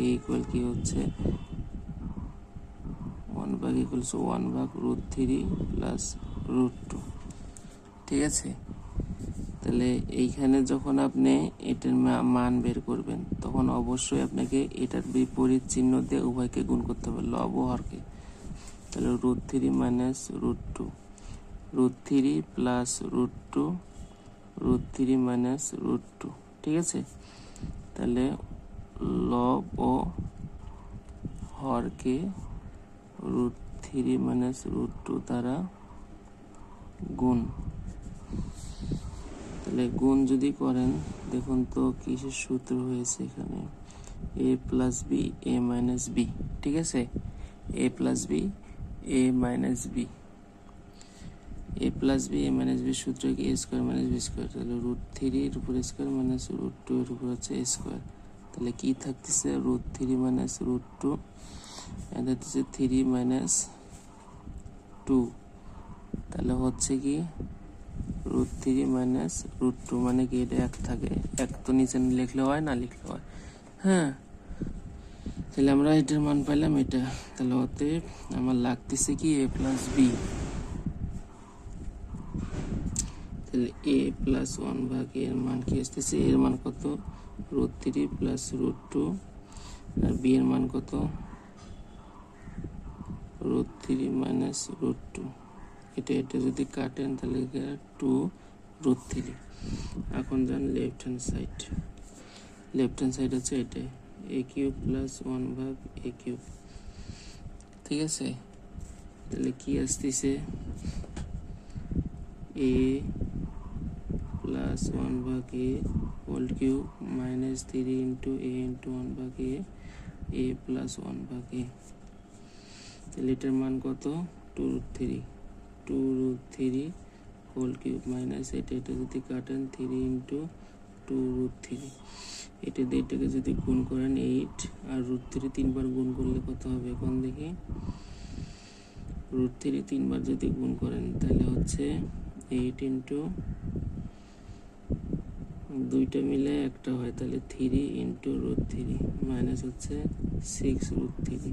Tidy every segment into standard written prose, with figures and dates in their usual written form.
এ equal কি হচ্ছে 1 equals 1/√3 plus √2। ঠিক আছে, তাহলে এইখানে যখন আপনি এটার মান বের করবেন তখন অবশ্যই আপনাকে এটার বিপরীত চিহ্ন দিয়ে উভয়কে গুণ করতে হবে, লব ও হরকে। তাহলে √3 মাইনাস √2, √3 প্লাস √2, √3 মাইনাস √2। ঠিক আছে, তাহলে লব ও হরকে √3 মাইনাস √2 দ্বারা গুণ। তাহলে গুণ যদি করেন দেখুন তো কিসের সূত্র হয়েছে এখানে, a plus B A minus B. ঠিক আছে, a plus B A minus B, A plus B A minus B সূত্র কি a square minus B square. তাহলে √3 এর উপর স্কোয়ার মাইনাস √2 এর উপর হচ্ছে স্কোয়ার। তাহলে কি থাকতেছে √3 মাইনাস √2, এটা হচ্ছে 3 মাইনাস 2। তাহলে হচ্ছে কি √3 মাইনাস √2 মানে কি এটা 1 থাকে, 1 তো নিচে লিখলে হয় না লিখলে হয়। হ্যাঁ, তাহলে আমরা এটার মান পাইলাম এটা। তাহলে অতএব আমার লাগতেছে কি a প্লাস বি। তাহলে a প্লাস 1/a এর মান কি আসতেছে, এর মান কত √3 প্লাস √2, আর বি এর মান কত √3 মাইনাস √2। এটা যদি কাটেন তাহলে 2√3। এখন যান left hand side, left hand side হচ্ছে এটাই a³ প্লাস 1/a³। ঠিক আছে, তাহলে কি আসতেছে a plus 1/a whole cube minus 3 into a into 1/a, a plus 1/a। তাহলে এটার মান কত 2√3, 2√3 হোল কিউব মাইনাস এটা যদি কাটেন 3 ইন্টু 2√3, এটা দিয়ে এটাকে যদি গুণ করেন 8, আর √3 3বার গুণ করলে কত হবে এখন দেখি। √3 3বার যদি গুণ করেন তাহলে হচ্ছে 8 ইন্টু দুইটা মিলে একটা হয়, তাহলে 3 ইন্টু √3 মাইনাস হচ্ছে 6√3,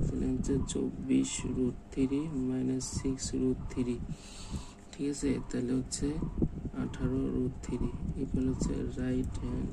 তাহলে হচ্ছে 24√3 মাইনাস 6√3। ঠিক আছে, তাহলে হচ্ছে 18√3 ইকুয়াল হচ্ছে রাইট হ্যান্ড